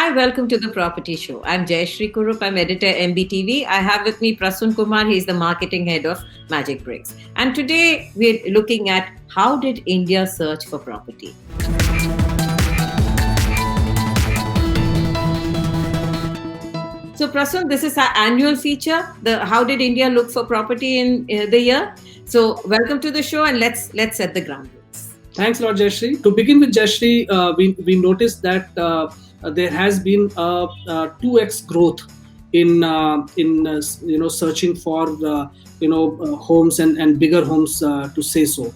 Hi, welcome to the Property Show. I'm Jayashree Kurup. I'm editor MBTV. I have with me Prasun Kumar. He's the marketing head of Magicbricks. And today we're looking at how did India search for property? So Prasun, this is our annual feature. The how did India look for property in the year? So welcome to the show, and let's set the ground rules. Thanks a lot, Jayashree. To begin with, Jayashree, we noticed that there has been a 2x growth in searching for homes and bigger homes, to say so,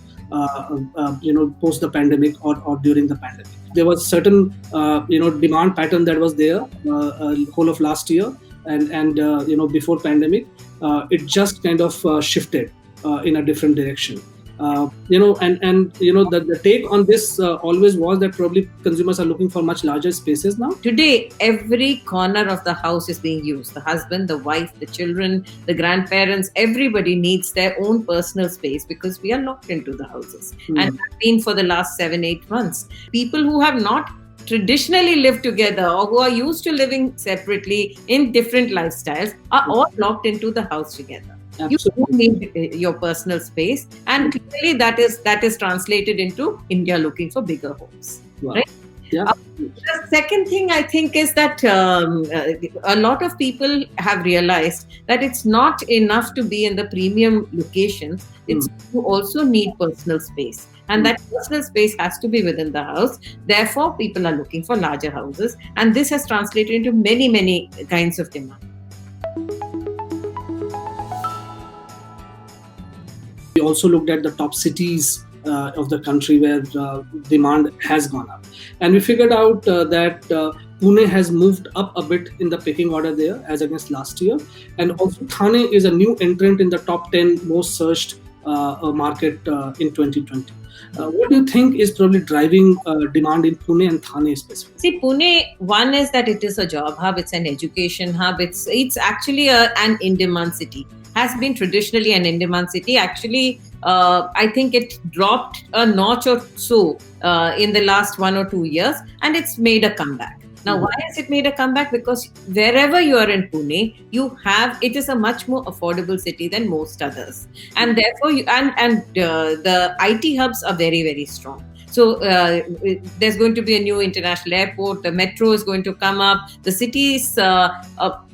post the pandemic or during the pandemic. There was certain demand pattern that was there whole of last year and before pandemic. It just kind of shifted in a different direction. The take on this always was that probably consumers are looking for much larger spaces now. Today, every corner of the house is being used. The husband, the wife, the children, the grandparents, everybody needs their own personal space because we are locked into the houses. And have been for the last 7-8 months. People who have not traditionally lived together or who are used to living separately in different lifestyles are all locked into the house together. Absolutely. You need your personal space, and clearly that is translated into India looking for bigger homes. Wow. Right? Yeah. The second thing I think is that a lot of people have realized that it's not enough to be in the premium locations. It's you also need personal space, and that personal space has to be within the house. Therefore, people are looking for larger houses, and this has translated into many kinds of demand. We also looked at the top cities of the country where demand has gone up. And we figured out that Pune has moved up a bit in the pecking order there as against last year. And also Thane is a new entrant in the top 10 most searched market in 2020. What do you think is probably driving demand in Pune and Thane specifically? See, Pune, one is that it is a job hub, it's an education hub, it's actually an in-demand city. Has been traditionally an in-demand city. Actually, I think it dropped a notch or so in the last 1 or 2 years, and it's made a comeback. Now, why has it made a comeback? Because wherever you are in Pune, it is a much more affordable city than most others, and therefore the IT hubs are very strong. So there's going to be a new international airport. The metro is going to come up. The city is,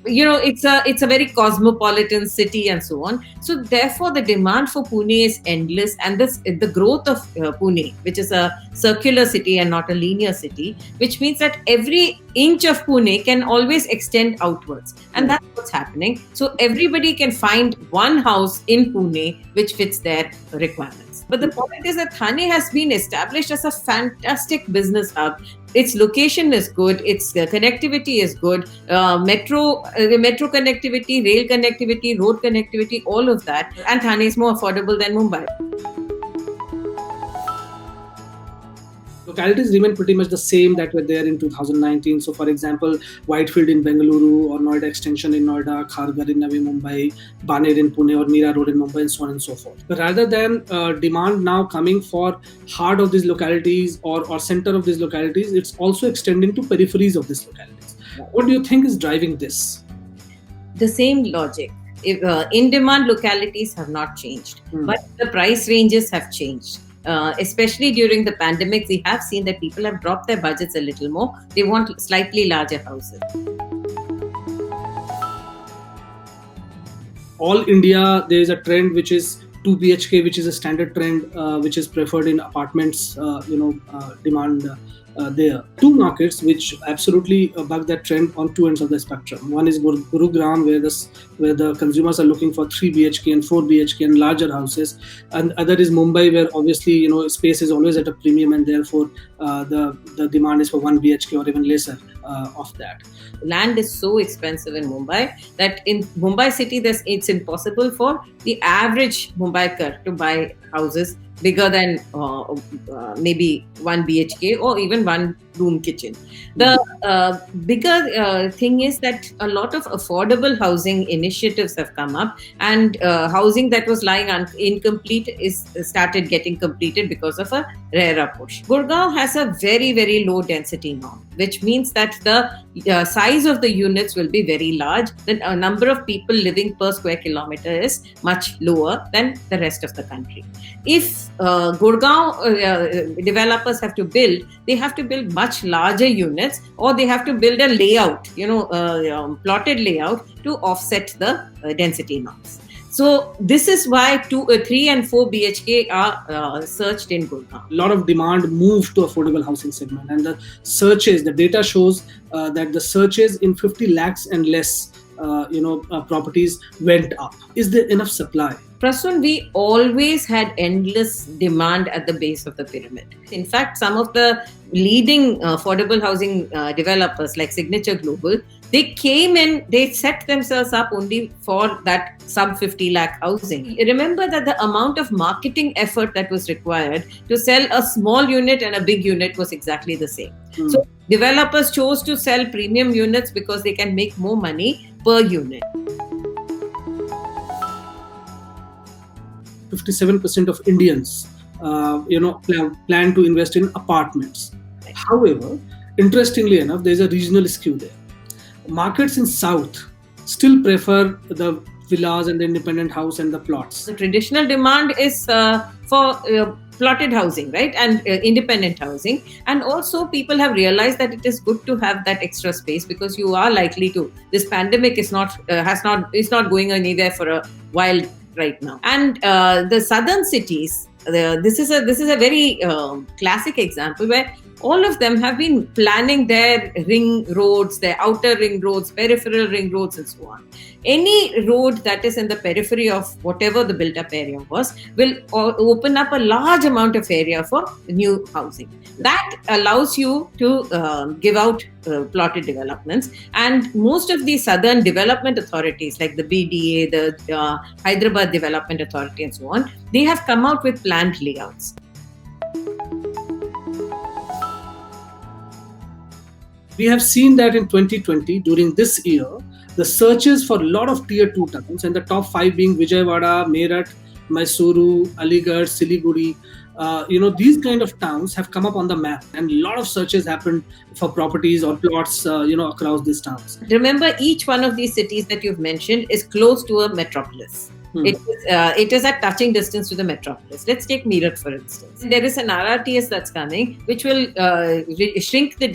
it's a very cosmopolitan city and so on. So therefore, the demand for Pune is endless, and the growth of Pune, which is a circular city and not a linear city, which means that every inch of Pune can always extend outwards, and that's what's happening. So everybody can find one house in Pune which fits their requirements. But the point is that Thane has been established as a fantastic business hub. Its location is good. Its connectivity is good. Metro connectivity, rail connectivity, road connectivity, all of that. And Thane is more affordable than Mumbai. Localities remain pretty much the same that were there in 2019. So, for example, Whitefield in Bengaluru, or Noida Extension in Noida, Kharghar in Navi Mumbai, Baner in Pune, or Mira Road in Mumbai, and so on and so forth. But rather than demand now coming for heart of these localities or center of these localities, it's also extending to peripheries of these localities. What do you think is driving this? The same logic. In-demand localities have not changed, but the price ranges have changed. Especially during the pandemic, we have seen that people have dropped their budgets a little more. They want slightly larger houses. All India, there is a trend which is 2 BHK, which is a standard trend, which is preferred in apartments, demand there. Two markets which absolutely buck that trend on two ends of the spectrum. One is Gurugram, where the consumers are looking for 3 BHK and 4 BHK and larger houses, and other is Mumbai, where obviously space is always at a premium, and therefore the demand is for 1 BHK or even lesser of that. Land is so expensive in Mumbai that in Mumbai city it's impossible for the average Mumbaiker to buy houses bigger than maybe 1 BHK or even 1 room kitchen. The bigger thing is that a lot of affordable housing initiatives have come up, and housing that was lying incomplete is started getting completed because of a RERA push. Gurgaon has a very low density norm. which means that the size of the units will be very large. The number of people living per square kilometer is much lower than the rest of the country. If Gurgaon developers have to build, they have to build much larger units, or they have to build a layout, plotted layout to offset the density norms. So this is why 3 and 4 BHK are searched in Gurgaon. A lot of demand moved to affordable housing segment, and the data shows that the searches in 50 lakhs and less properties went up. Is there enough supply? Prasun, we always had endless demand at the base of the pyramid. In fact, some of the leading affordable housing developers like Signature Global, they came in, they set themselves up only for that sub 50 lakh housing. Remember that the amount of marketing effort that was required to sell a small unit and a big unit was exactly the same. So developers chose to sell premium units because they can make more money per unit. 57% of Indians, plan to invest in apartments. Right. However, interestingly enough, there is a regional skew there. Markets in South still prefer the villas and the independent house and the plots. The traditional demand is for plotted housing, right, and independent housing. And also, people have realized that it is good to have that extra space because you are likely to. This pandemic is not going anywhere for a while right now. And the southern cities, this is a very classic example where all of them have been planning their ring roads, their outer ring roads, peripheral ring roads, and so on. Any road that is in the periphery of whatever the built-up area was will open up a large amount of area for new housing. That allows you to give out plotted developments. And most of the southern development authorities like the BDA, the Hyderabad Development Authority, and so on, they have come out with planned layouts. We have seen that in 2020, during this year, the searches for a lot of tier 2 towns, and the top 5 being Vijayawada, Meerut, Mysuru, Aligarh, Siliguri, these kind of towns have come up on the map, and a lot of searches happened for properties or plots, across these towns. Remember, each one of these cities that you've mentioned is close to a metropolis. It is at touching distance to the metropolis. Let's take Meerut, for instance. There is an RRTS that's coming, which will shrink the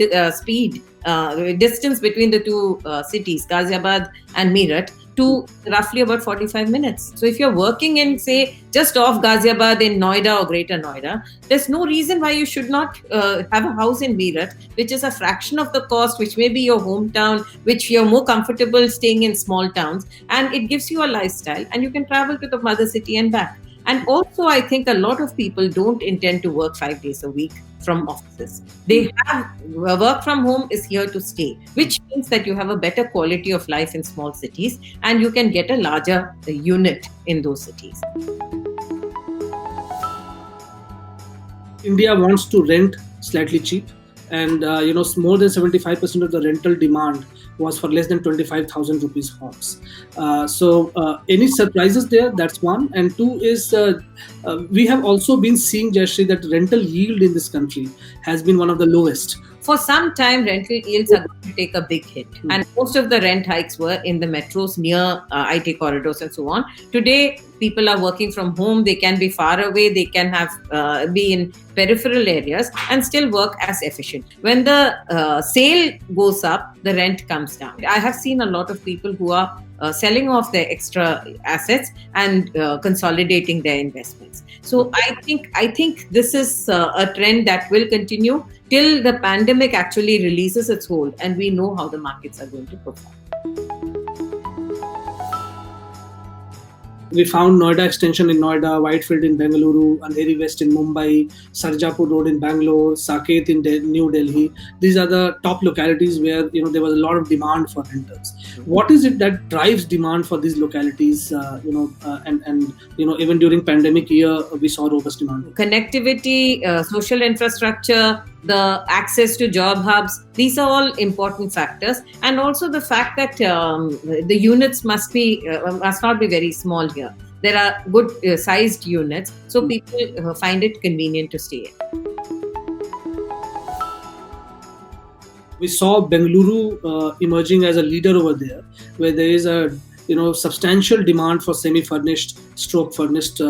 distance between the two cities, Ghaziabad and Meerut, to roughly about 45 minutes. So if you're working in, say, just off Ghaziabad in Noida or Greater Noida, there's no reason why you should not have a house in Meerut, which is a fraction of the cost, which may be your hometown, which you're more comfortable staying in small towns, and it gives you a lifestyle, and you can travel to the mother city and back. And also, I think a lot of people don't intend to work 5 days a week from offices. They have work from home is here to stay, which means that you have a better quality of life in small cities and you can get a larger unit in those cities. India wants to rent slightly cheap, and more than 75% of the rental demand was for less than 25,000 rupees homes. Any surprises there? That's one. And two is we have also been seeing, Jayashree, that rental yield in this country has been one of the lowest. For some time, rental yields are going to take a big hit. And most of the rent hikes were in the metros near IT corridors and so on. Today, people are working from home. They can be far away. They can have be in peripheral areas and still work as efficient. When the sale goes up, the rent comes down. I have seen a lot of people who are selling off their extra assets and consolidating their investments. So I think this is a trend that will continue till the pandemic actually releases its hold and we know how the markets are going to perform. We found Noida Extension in Noida, Whitefield in Bengaluru, Andheri West in Mumbai, Sarjapur Road in Bangalore, Saket in New Delhi. These are the top localities where there was a lot of demand for rentals. What is it that drives demand for these localities? Even during pandemic year, we saw robust demand. Connectivity, social infrastructure, the access to job hubs, these are all important factors. And also the fact that the units must not be very small here. There are good sized units, so people find it convenient to stay in. We saw Bengaluru emerging as a leader over there, where there is a substantial demand for semi-furnished, stroke furnished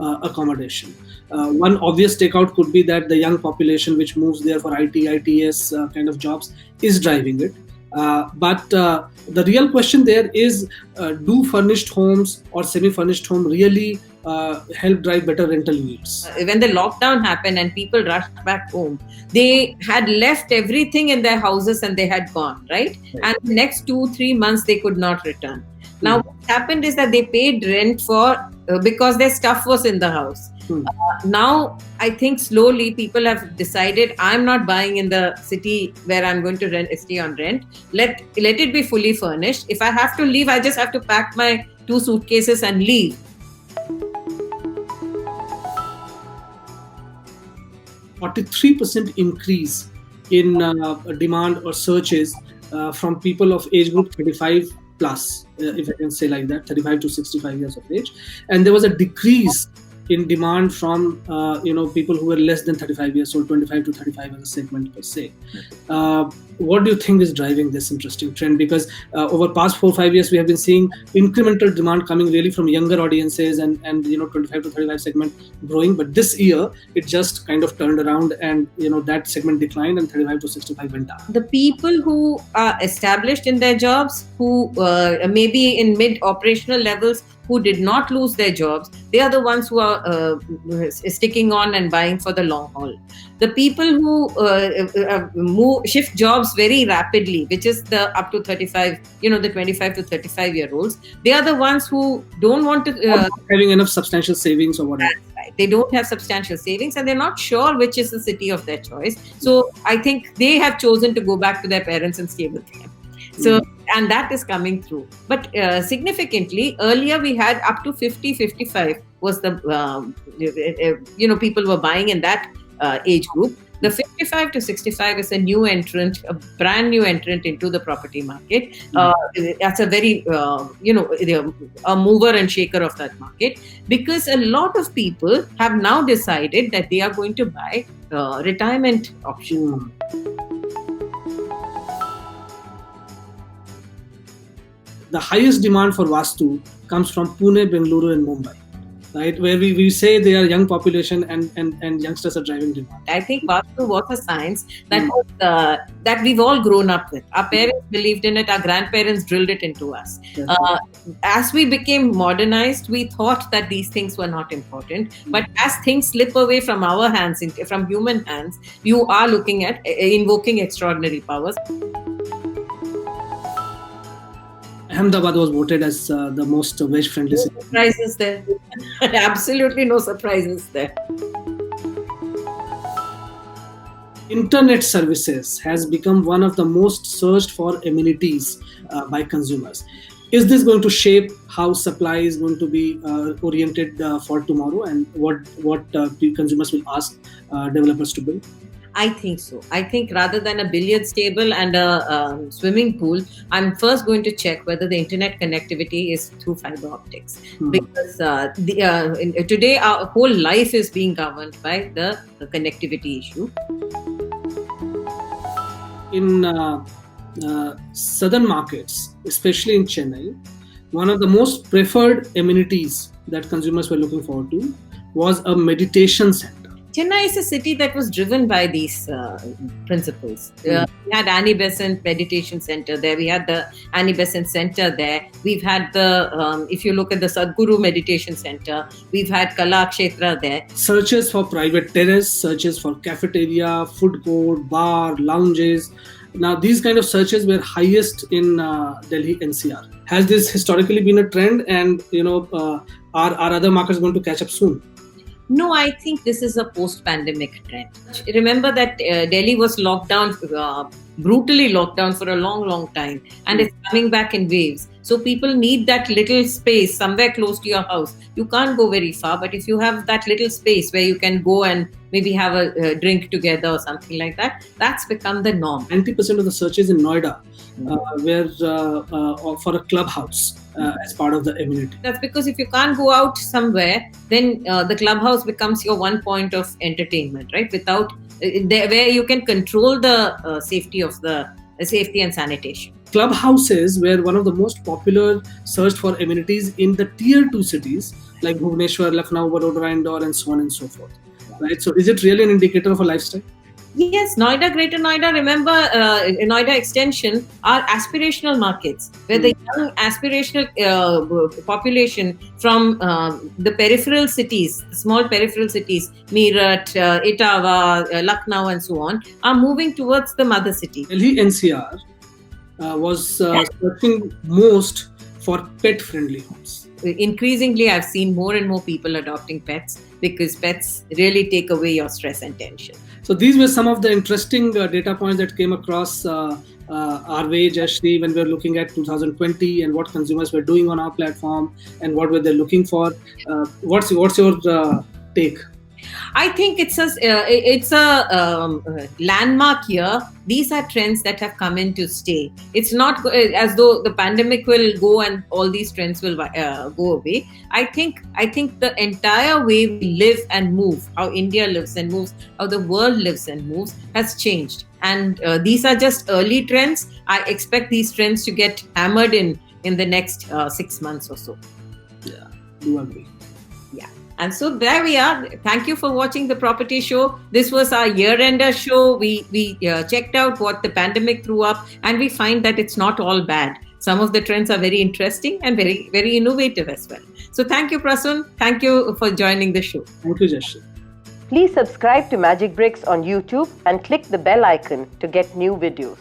accommodation. One obvious takeout could be that the young population which moves there for IT, ITS kind of jobs is driving it. But the real question there is, do furnished homes or semi-furnished home really help drive better rental yields? When the lockdown happened and people rushed back home, they had left everything in their houses and they had gone, right? And the next 2-3 months they could not return. Now, what happened is that they paid rent for because their stuff was in the house. Now, I think slowly people have decided, I'm not buying in the city where I'm going to stay on rent. Let it be fully furnished. If I have to leave, I just have to pack my 2 suitcases and leave. A 43% increase in demand or searches from people of age group 35 plus, if I can say like that, 35 to 65 years of age. And there was a decrease in demand from people who were less than 35 years old, 25 to 35 as a segment per se. What do you think is driving this interesting trend? Because over past 4-5 years, we have been seeing incremental demand coming really from younger audiences and 25 to 35 segment growing. But this year, it just kind of turned around and that segment declined and 35 to 65 went up. The people who are established in their jobs, who maybe in mid-operational levels, who did not lose their jobs, they are the ones who are sticking on and buying for the long haul. The people who shift jobs very rapidly, which is the up to 35, the 25 to 35 year olds, they are the ones who don't want to having enough substantial savings or whatever. That's right. They don't have substantial savings and they're not sure which is the city of their choice. So I think they have chosen to go back to their parents and stay with them. So, and that is coming through. But significantly, earlier we had up to 50-55 was the, people were buying in that age group. The 55 to 65 is a new entrant, a brand new entrant into the property market. That's a very, a mover and shaker of that market, because a lot of people have now decided that they are going to buy retirement options. The highest demand for Vastu comes from Pune, Bengaluru and Mumbai, right? Where we say they are young population and youngsters are driving demand. I think Vastu was a science that was, that we've all grown up with. Our parents believed in it, our grandparents drilled it into us. As we became modernized, we thought that these things were not important. But as things slip away from our hands, from human hands, you are looking at invoking extraordinary powers. Ahmedabad was voted as the most veg-friendly city. No surprises there. Absolutely no surprises there. Internet services has become one of the most searched for amenities by consumers. Is this going to shape how supply is going to be oriented for tomorrow, and what consumers will ask developers to build? I think so. I think rather than a billiards table and a swimming pool, I'm first going to check whether the internet connectivity is through fiber optics. Because today our whole life is being governed by the connectivity issue. In southern markets, especially in Chennai, one of the most preferred amenities that consumers were looking forward to was a meditation center. Chennai is a city that was driven by these principles. We had Annie Besant Meditation Center there. We had the Annie Besant Center there. We've had the, if you look at the Sadhguru Meditation Center, we've had Kala Kshetra there. Searches for private terrace, searches for cafeteria, food court, bar, lounges. Now, these kind of searches were highest in Delhi NCR. Has this historically been a trend, and are other markets going to catch up soon? No, I think this is a post-pandemic trend. Remember that Delhi was locked down, brutally locked down for a long, long time, and it's coming back in waves. So people need that little space somewhere close to your house. You can't go very far, but if you have that little space where you can go and maybe have a drink together or something like that, that's become the norm. 90% of the searches in Noida were for a clubhouse as part of the amenity. That's because if you can't go out somewhere, then the clubhouse becomes your one point of entertainment, right? Without where you can control the safety and sanitation. Clubhouses were one of the most popular searched for amenities in the tier 2 cities like Bhubaneswar, Lucknow, Vadodara, Indore, and so on and so forth. Right. So, is it really an indicator of a lifestyle? Yes, Noida, Greater Noida, remember Noida Extension are aspirational markets where the young aspirational population from the peripheral cities, small peripheral cities, Meerut, Etawah, Lucknow and so on, are moving towards the mother city. Delhi NCR was searching most for pet-friendly homes. Increasingly, I've seen more and more people adopting pets because pets really take away your stress and tension. So these were some of the interesting data points that came across our way, Jayashree, when we were looking at 2020 and what consumers were doing on our platform and what were they looking for. What's your take? I think it's a landmark year. These are trends that have come in to stay. It's not as though the pandemic will go and all these trends will go away. I think the entire way we live and move, how India lives and moves, how the world lives and moves, has changed. And these are just early trends. I expect these trends to get hammered in the next 6 months or so. Yeah, do agree. And so there we are. Thank you for watching the Property Show. This was our year-ender show. We checked out what the pandemic threw up, and we find that it's not all bad. Some of the trends are very interesting and very, very innovative as well. So thank you, Prasun. Thank you for joining the show. Thank you, Jayashree. Please subscribe to Magicbricks on YouTube and click the bell icon to get new videos.